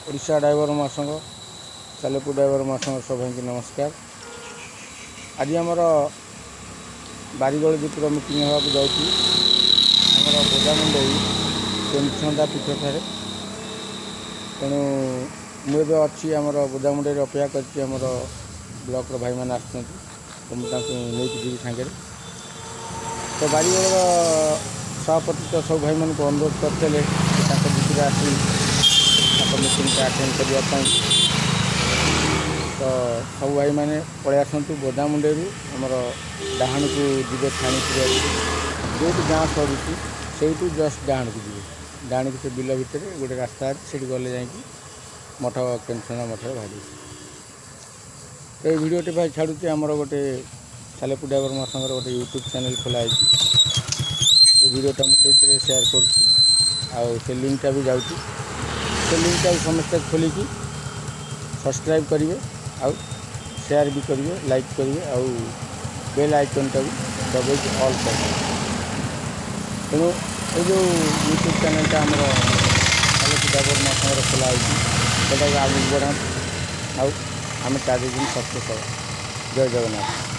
Odisha driver महासंघ Salepur driver महासंघ सभी की नमस्कार। आज आमर बारिगल मीटिंग होगा जाऊँगी आमर बोदामुंडई केमछंदा पीठ ठारे। तेणु मुझे अच्छी आमर बोदामुंडई अपेक्षा कर ब्लॉक भाई मैंने आसुँच जी सागे। तो बारिगल सभापति तो सब भाई मान को अनुरोध करते भितर आसी मीटिंग अटेंड करने। तो सब भाई मैंने पलि आसतु बोदामुंडई आमर डाहाण को जी थानी जो गाँ सरू से जस्ट डाहाण को जी डाहाण को बिल भितर गोटे रास्ता से गले जा मठ केमछंदा मठ बाहर। तो ये भिडियोटी भाई छाड़ुचे आमर गोटे सालेपुर ड्राइवर महासंघर गोटे यूट्यूब चैनल खोलाई। ये भिडियोटा मुझे सेयार कर लिंकटा भी जाऊँगी से लिंकटा भी समस्ते खोलिकी सब्सक्राइब करेंगे आउ शेयर भी करेंगे लाइक करेंगे आउ बेल आइकनटा भी दबाई ऑल करेंगे। तेणु ये जो यूट्यूब चैनलटा आमर सालेपुर ड्राइवर महासंघर खोलाई आगे बढ़ा आउ आम चार दिन सक्सेस हो। जय जगन्नाथ।